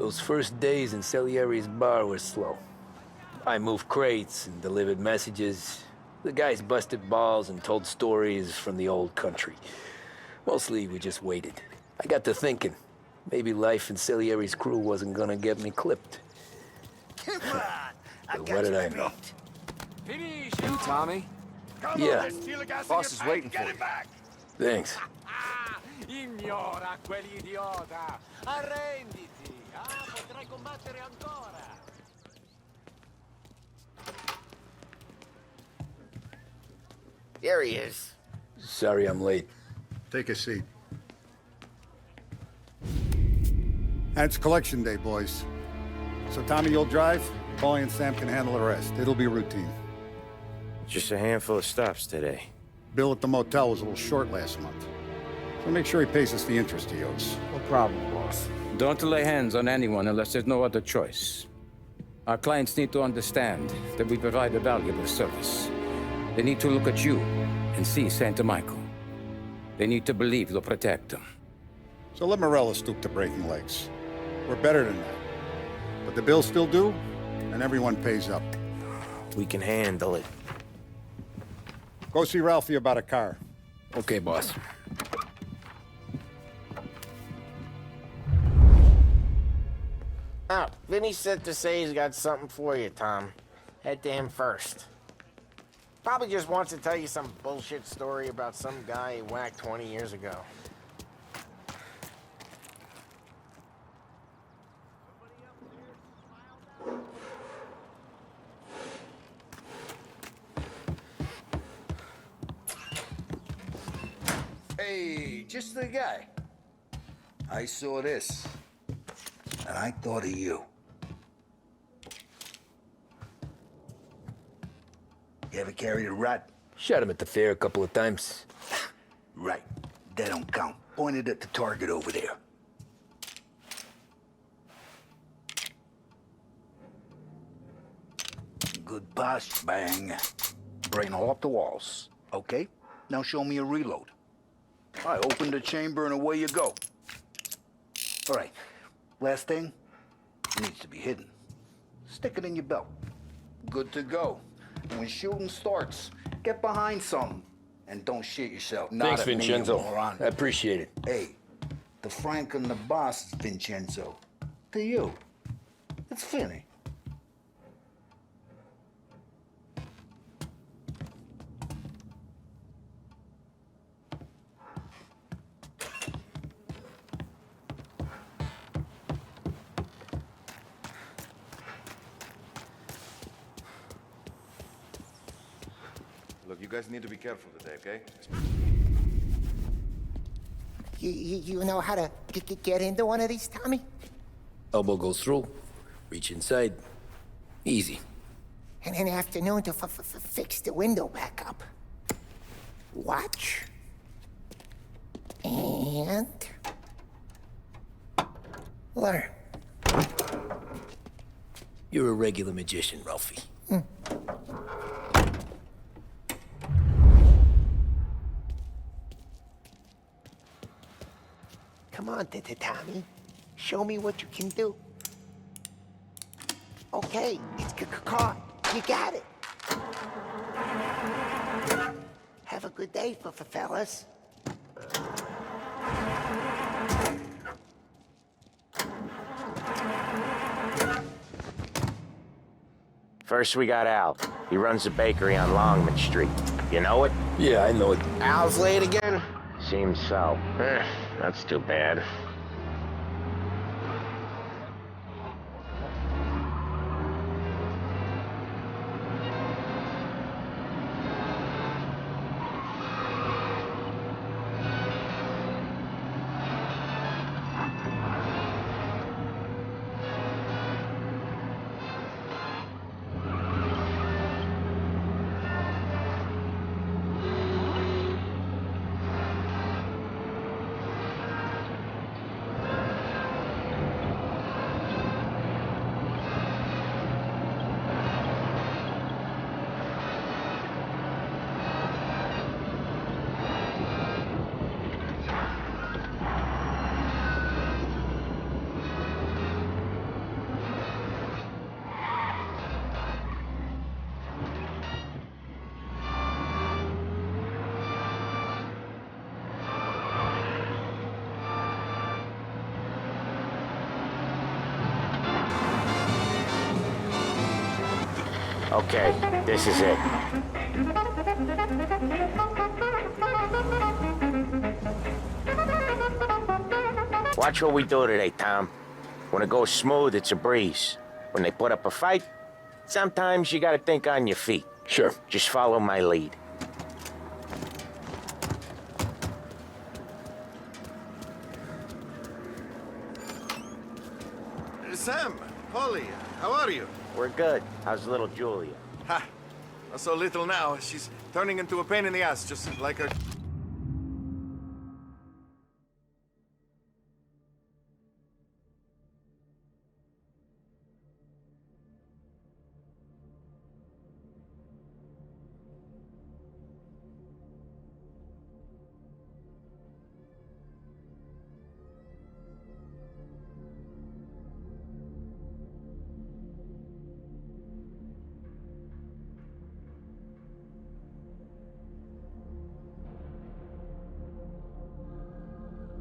Those first days in Salieri's bar were slow. I moved crates and delivered messages. The guys busted balls and told stories from the old country. Mostly, we just waited. I got to thinking, maybe life in Salieri's crew wasn't gonna get me clipped. Come on! But what did I know? You, Tommy? Yeah. Boss is waiting for you. Thanks. Ignora quell'idiota! Arrenditi! Potrai combattere ancora! There he is. Sorry I'm late. Take a seat. And it's collection day, boys. So Tommy, you'll drive. Paulie and Sam can handle the rest. It'll be routine. Just a handful of stops today. Bill at the motel was a little short last month. So make sure he pays us the interest he owes. No problem, boss. Don't lay hands on anyone unless there's no other choice. Our clients need to understand that we provide a valuable service. They need to look at you and see Santa Michael. They need to believe you'll protect them. So let Morella stoop to breaking legs. We're better than that. But the bill's still due, and everyone pays up. We can handle it. Go see Ralphie about a car. Okay, boss. Oh, Vinny sent to say he's got something for you, Tom. Head to him first. Probably just wants to tell you some bullshit story about some guy he whacked 20 years ago. Hey, just the guy. I saw this, and I thought of you. You ever carried a rat? Shot him at the fair a couple of times. Right. That don't count. Pointed at the target over there. Good posh, bang. Brain all off the walls. Okay, now show me a reload. I open the chamber and away you go. All right, last thing, needs to be hidden. Stick it in your belt. Good to go. When shooting starts, get behind something. And don't shit yourself. Not Thanks, at me, Vincenzo. you moron. I appreciate it. Hey, the Frank and the boss is Vincenzo. To you, it's Finny. Look, you guys need to be careful today, okay? You know how to get into one of these, Tommy? Elbow goes through. Reach inside. Easy. And an afternoon to fix the window back up. Watch. And... learn. You're a regular magician, Ralphie. Come on, Tommy. Show me what you can do. Okay, it's caught. You got it. Have a good day, fellas. First, we got Al. He runs a bakery on Longman Street. You know it? Yeah, I know it. Al's late again? Seems so. That's too bad. Okay, this is it. Watch what we do today, Tom. When it goes smooth, it's a breeze. When they put up a fight, sometimes you gotta think on your feet. Sure. Just follow my lead. Sam, Polly, how are you? We're good. How's little Julia? Ha! Not so little now. She's turning into a pain in the ass, just like her.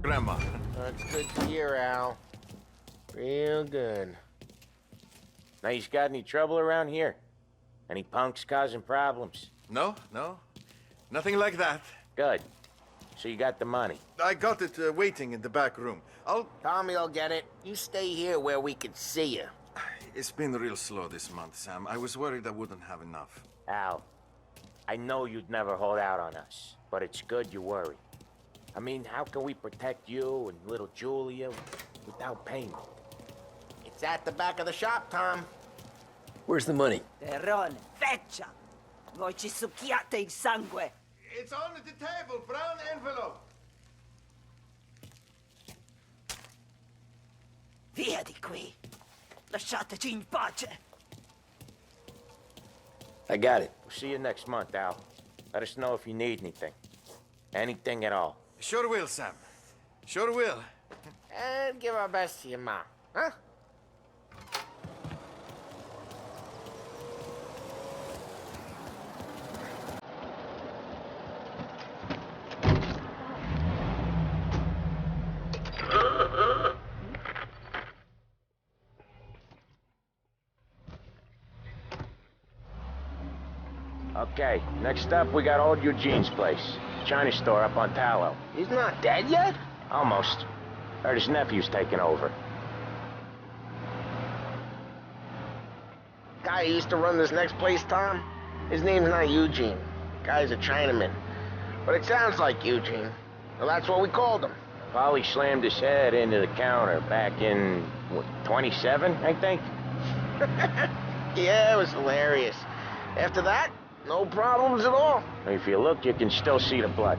Grandma. That's good to hear, Al. Real good. Now, you got any trouble around here? Any punks causing problems? No, no. Nothing like that. Good. So you got the money. I got it waiting in the back room. Tommy will get it. You stay here where we can see you. It's been real slow this month, Sam. I was worried I wouldn't have enough. Al, I know you'd never hold out on us, but it's good you worry. I mean, how can we protect you and little Julia without payment? It's at the back of the shop, Tom. Where's the money? Terrone, feccia! Voi ci succhiate il sangue! It's on the table, brown envelope. Via di qui! Lasciateci in pace! I got it. We'll see you next month, Al. Let us know if you need anything. Anything at all. Sure will, Sam. Sure will. And give our best to your mom, huh? Okay, next up, we got old Eugene's place. China store up on Tallow. He's not dead yet? Almost. Heard his nephew's taking over. Guy who used to run this next place, Tom? His name's not Eugene. Guy's a Chinaman. But it sounds like Eugene. Well, that's what we called him. Polly slammed his head into the counter back in, what, 27, I think? Yeah, it was hilarious. After that, no problems at all. If you look, you can still see the blood.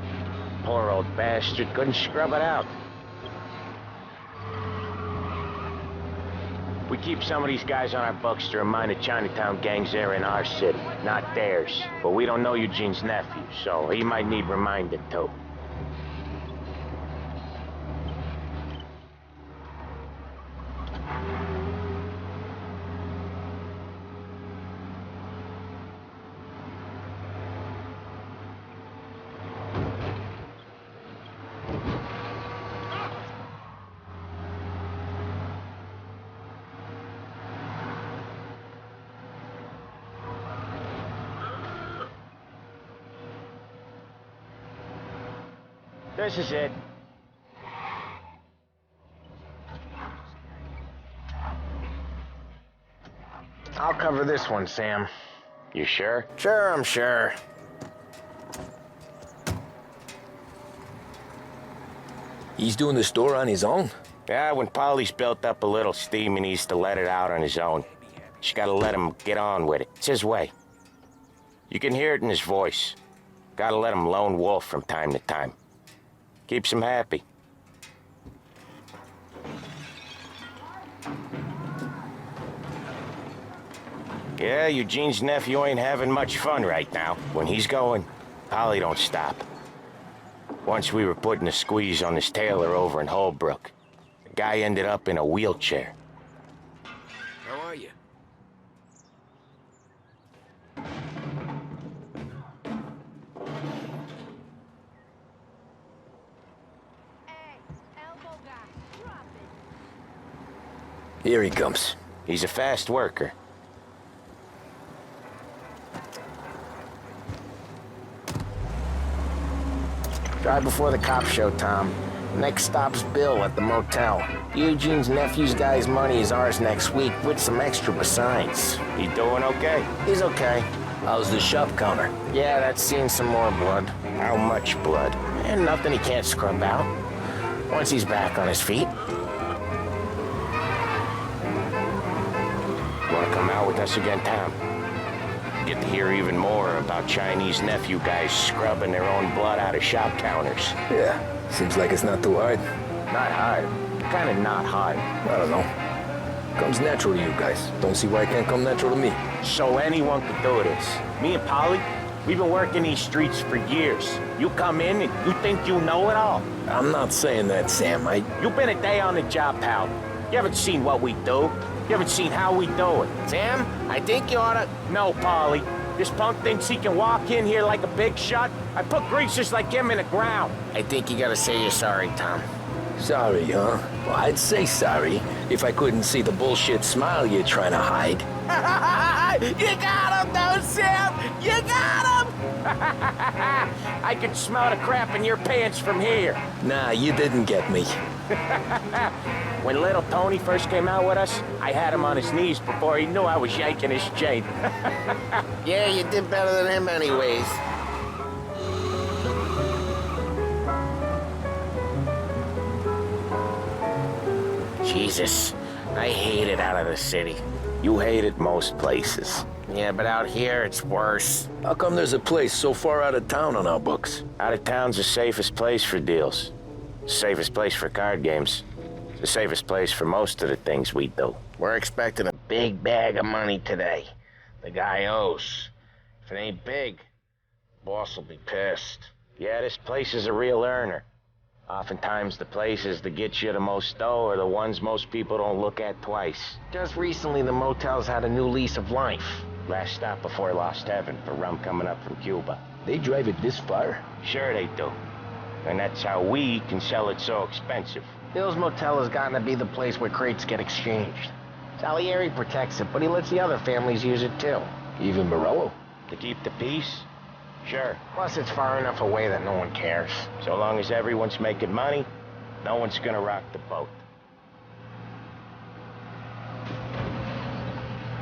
Poor old bastard couldn't scrub it out. We keep some of these guys on our books to remind the Chinatown gangs they're in our city, not theirs. But we don't know Eugene's nephew, so he might need reminding too. This is it. I'll cover this one, Sam. You sure? Sure, I'm sure. He's doing the store on his own? Yeah, when Polly's built up a little steam, he needs to let it out on his own. Just gotta let him get on with it. It's his way. You can hear it in his voice. Gotta let him lone wolf from time to time. Keeps him happy. Yeah, Eugene's nephew ain't having much fun right now. When he's going, Polly don't stop. Once we were putting a squeeze on this tailor over in Holbrook. The guy ended up in a wheelchair. How are you? Here he comes. He's a fast worker. Drive before the cops show, Tom. Next stop's Bill at the motel. Eugene's nephew's guy's money is ours next week, with some extra besides. He doing okay? He's okay. How's the shop counter? Yeah, that's seen some more blood. How much blood? And nothing he can't scrub out. Once he's back on his feet. Wanna come out with us again, Tom? Get to hear even more about Chinese nephew guys scrubbing their own blood out of shop counters. Yeah, seems like it's not too hard. Not hard. Kinda not hard. I don't know. Comes natural to you guys. Don't see why it can't come natural to me. So anyone could do this. Me and Polly, we've been working these streets for years. You come in and you think you know it all. I'm not saying that, Sam. You've been a day on the job, pal. You haven't seen what we do. You haven't seen how we do it. Sam, I think you oughta... No, Polly. This punk thinks he can walk in here like a big shot. I put greasers like him in the ground. I think you gotta say you're sorry, Tom. Sorry, huh? Well, I'd say sorry if I couldn't see the bullshit smile you're trying to hide. You got him, though, Sam! You got him! I can smell the crap in your pants from here. Nah, you didn't get me. When little Tony first came out with us, I had him on his knees before he knew I was yanking his chain. Yeah, you did better than him anyways. Jesus, I hate it out of the city. You hate it most places. Yeah, but out here, it's worse. How come there's a place so far out of town on our books? Out of town's the safest place for deals. Safest place for card games. It's the safest place for most of the things we do. We're expecting a big bag of money today. The guy owes. If it ain't big, boss will be pissed. Yeah, this place is a real earner. Oftentimes the places that get you the most dough are the ones most people don't look at twice. Just recently, the motel's had a new lease of life. Last stop before Lost Heaven for rum coming up from Cuba. They drive it this far? Sure they do. And that's how we can sell it so expensive. Bill's Motel has gotten to be the place where crates get exchanged. Salieri protects it, but he lets the other families use it too. Even Morello? To keep the peace? Sure. Plus, it's far enough away that no one cares. So long as everyone's making money, no one's gonna rock the boat.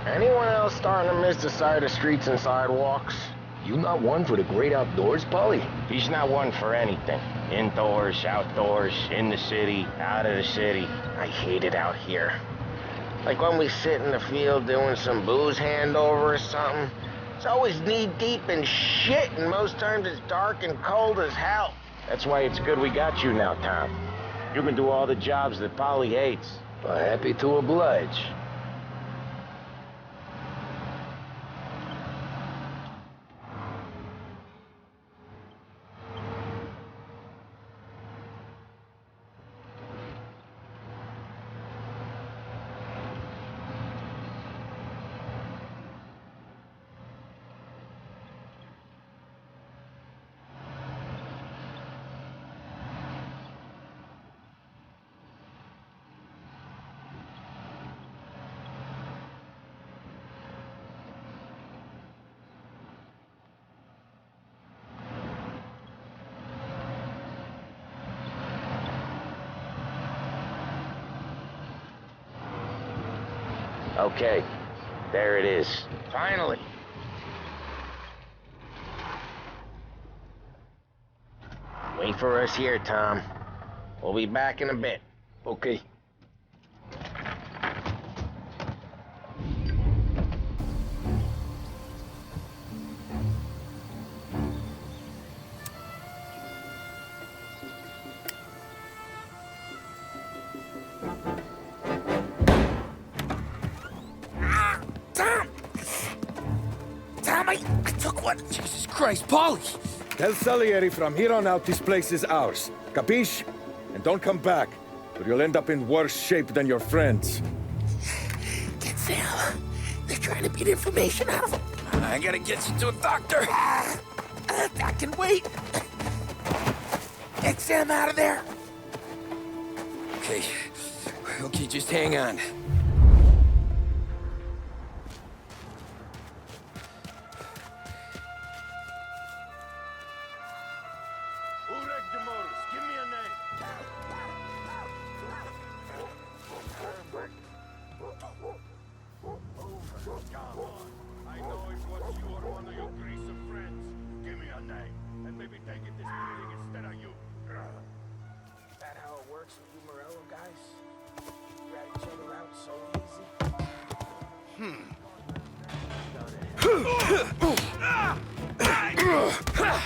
Anyone else starting to miss the side of streets and sidewalks? You not one for the great outdoors, Polly? He's not one for anything. Indoors, outdoors, in the city, out of the city. I hate it out here. Like when we sit in the field doing some booze handover or something. It's always knee-deep in shit, and most times it's dark and cold as hell. That's why it's good we got you now, Tom. You can do all the jobs that Polly hates. Well, happy to oblige. Okay, there it is. Finally. Wait for us here, Tom. We'll be back in a bit. Okay. I took one. Jesus Christ, Polly! Tell Salieri from here on out this place is ours. Capiche? And don't come back, or you'll end up in worse shape than your friends. Get Sam. They're trying to beat information out of him. I gotta get you to a doctor. I can wait. Get Sam out of there. Okay. Okay, just hang on.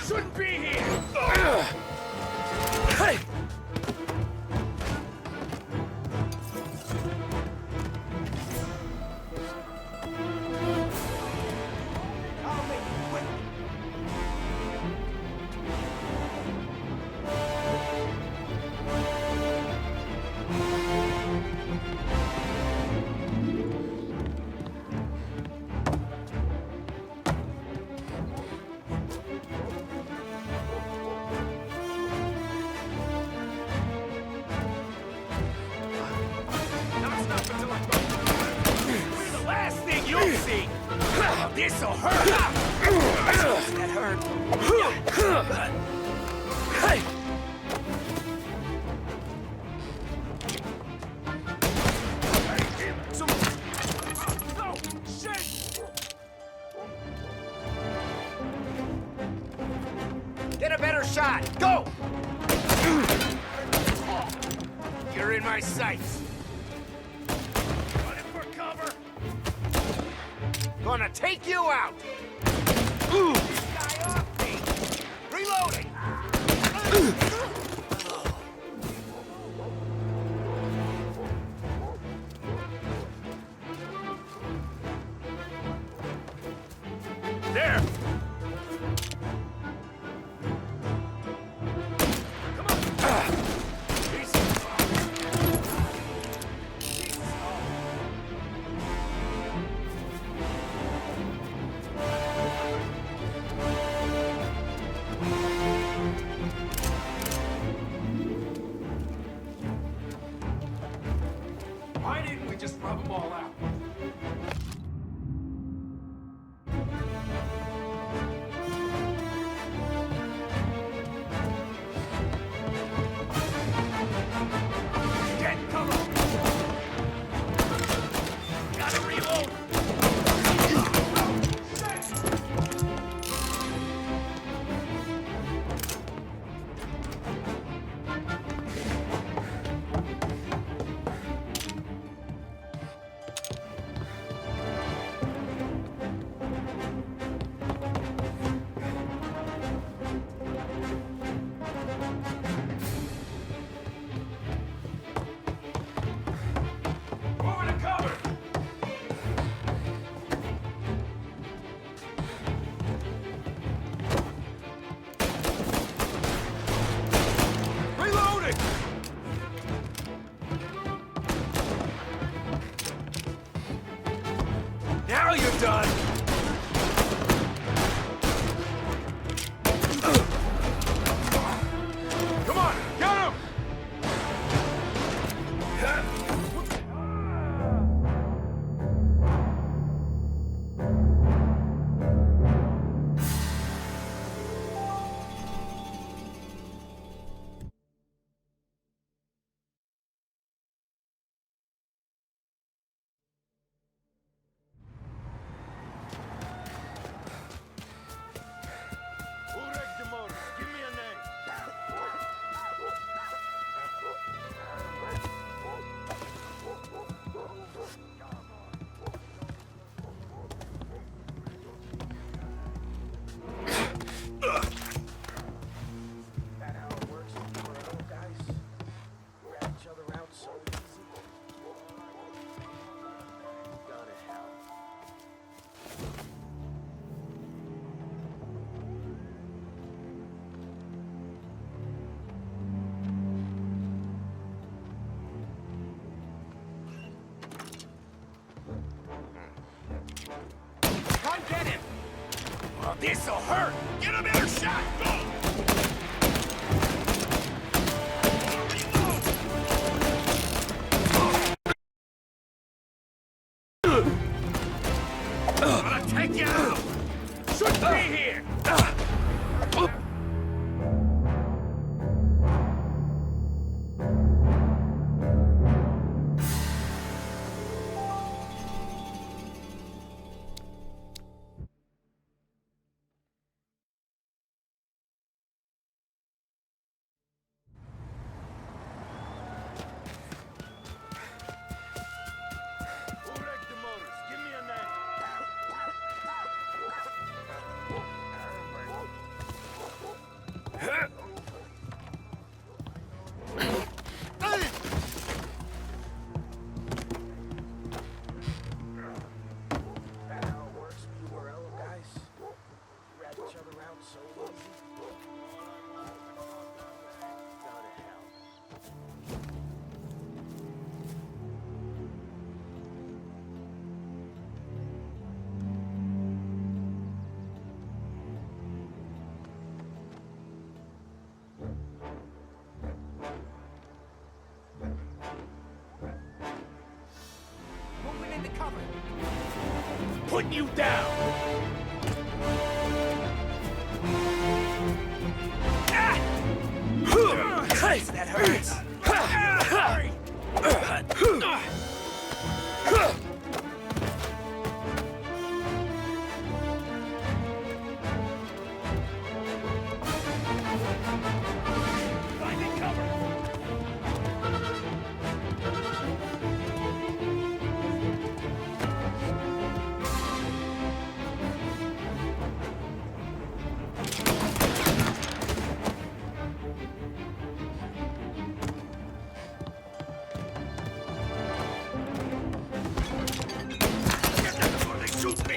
Shouldn't be here! This'll hurt! That hurt. Hey! No! Shit! Get a better shot! Go! You're in my sights. Running for cover! Gonna take you out! This guy off me! Reloading! There! Come on! Why didn't we just rub them all out? Get cover! Gotta reload! Moving to cover! Reloading! Now you're done! Come on, get him! Give me a name. That how it works for old guys? Rat each other out so easy. Gone to hell. Come get him! Well, this'll hurt! Get a better shot! Go! I'll take you out! Shouldn't be here! Who wrecked the motors? Give me a name. putting you down! Christ, that hurts! Finding cover! Get them before they shoot me!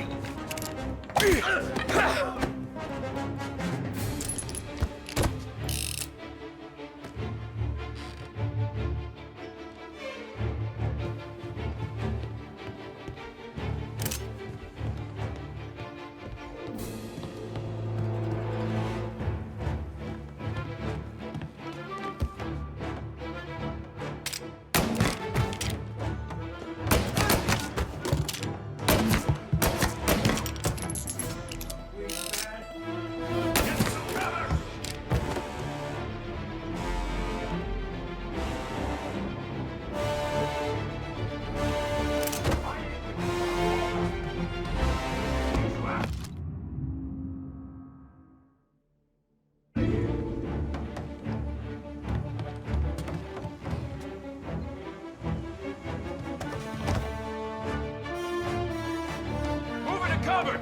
Moving to cover!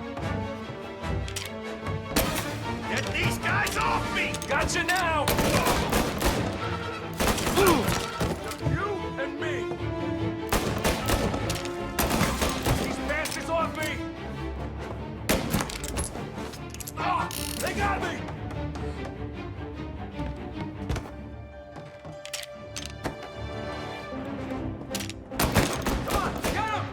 Get these guys off me! Gotcha now! You and me! These bastards off me! Ah! They got me! Come on, get him!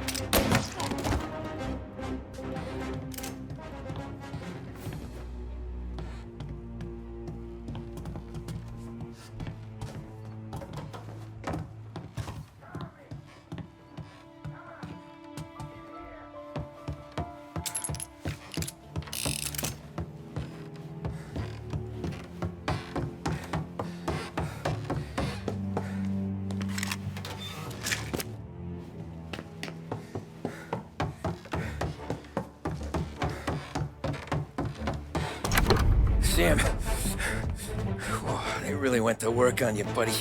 Sam. Whoa, they really went to work on you, buddy.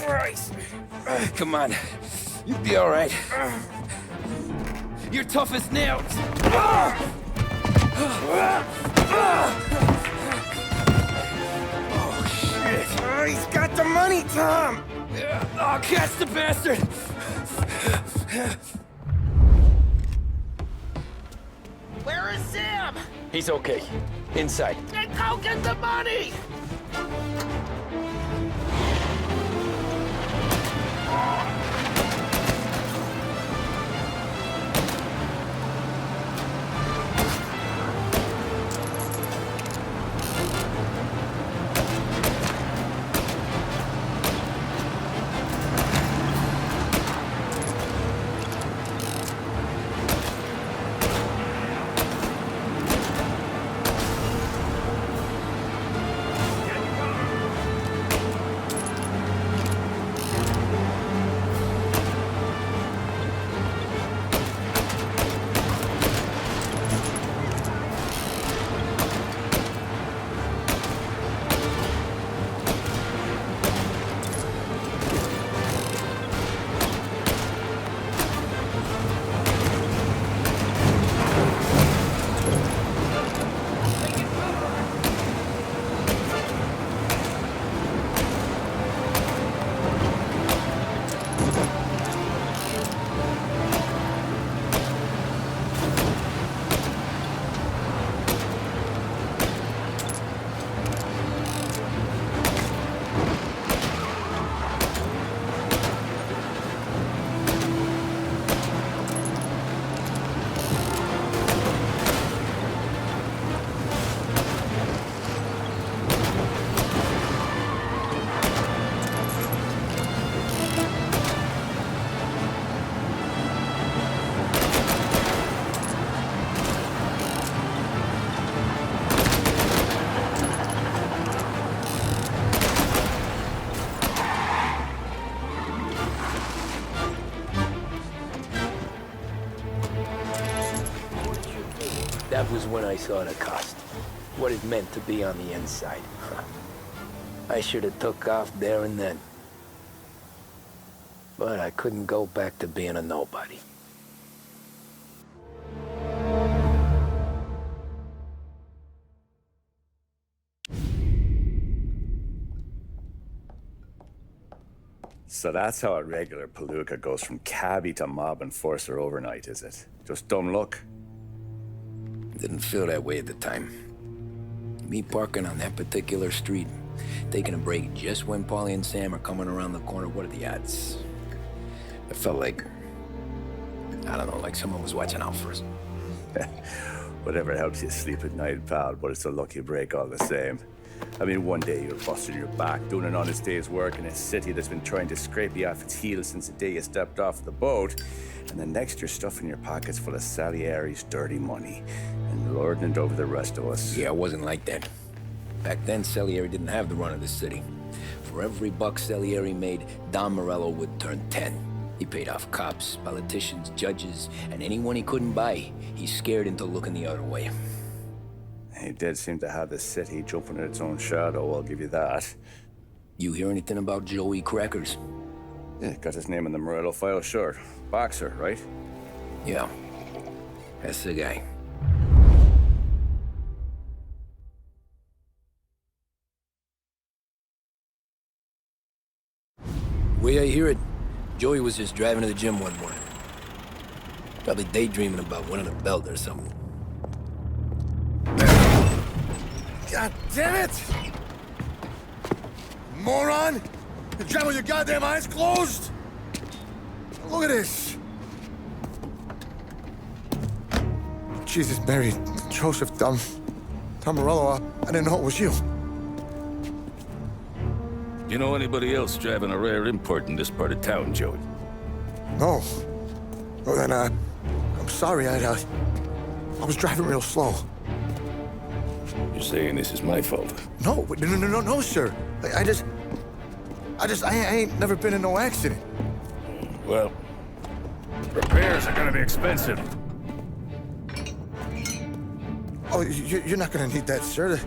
Christ. Come on. You'll be all right. You're tough as nails. Oh, shit. He's got the money, Tom. Oh, catch the bastard. Where is Sam? He's okay. Inside. Then go get the money! That was when I saw the cost. What it meant to be on the inside. I should have took off there and then. But I couldn't go back to being a nobody. So that's how a regular palooka goes from cabbie to mob enforcer overnight, is it? Just dumb luck? Didn't feel that way at the time. Me parking on that particular street, taking a break just when Paulie and Sam are coming around the corner, what are the odds? It felt like, I don't know, like someone was watching out for us. Whatever helps you sleep at night, pal, but it's a lucky break all the same. I mean, one day you're busting your back, doing an honest day's work in a city that's been trying to scrape you off its heels since the day you stepped off the boat, and then next you're stuffing your pockets full of Salieri's dirty money and lording it over the rest of us. Yeah, it wasn't like that. Back then, Salieri didn't have the run of the city. For every buck Salieri made, Don Morello would turn 10. He paid off cops, politicians, judges, and anyone he couldn't buy, he scared into looking the other way. He did seem to have the city jumping at its own shadow, I'll give you that. You hear anything about Joey Crackers? Yeah, got his name in the Morello file, sure. Boxer, right? Yeah, that's the guy. Way I hear it, Joey was just driving to the gym one morning. Probably daydreaming about winning a belt or something. God damn it! Moron! You're driving with your goddamn eyes closed? Look at this! Jesus, Mary, Joseph, Tom Morello, I didn't know it was you. You know anybody else driving a rare import in this part of town, Joey? No. Well, then, I'm sorry, I was driving real slow. You're saying this is my fault? No, sir. I ain't never been in no accident. Well, repairs are gonna be expensive. Oh, you're not gonna need that, sir. The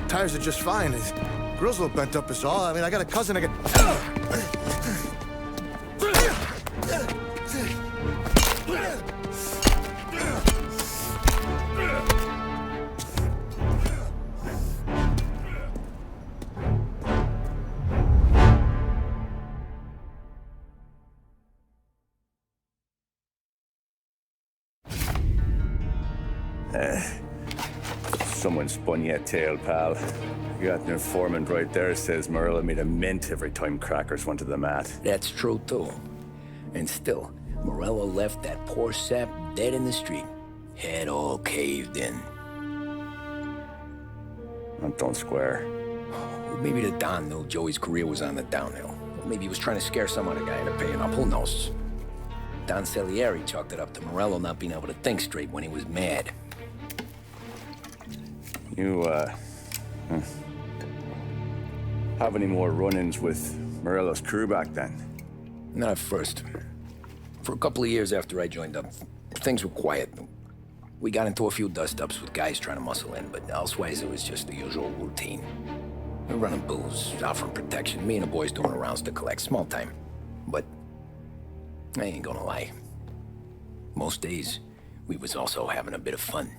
tires are just fine. The grill's a little bent up is all. I mean, I got a cousin I can... Someone spun you a tale, pal. You got an informant right there says Morello made a mint every time Crackers went to the mat. That's true, too. And still, Morello left that poor sap dead in the street. Head all caved in. Don't square. Well, maybe the Don knew Joey's career was on the downhill. Maybe he was trying to scare some other guy into paying up. Who knows? Don Salieri chalked it up to Morello not being able to think straight when he was mad. You, have any more run-ins with Morello's crew back then? Not at first. For a couple of years after I joined up, things were quiet. We got into a few dust-ups with guys trying to muscle in, but elsewise it was just the usual routine. We were running booze, offering protection, me and the boys doing rounds to collect, small time. But I ain't gonna lie. Most days, we was also having a bit of fun.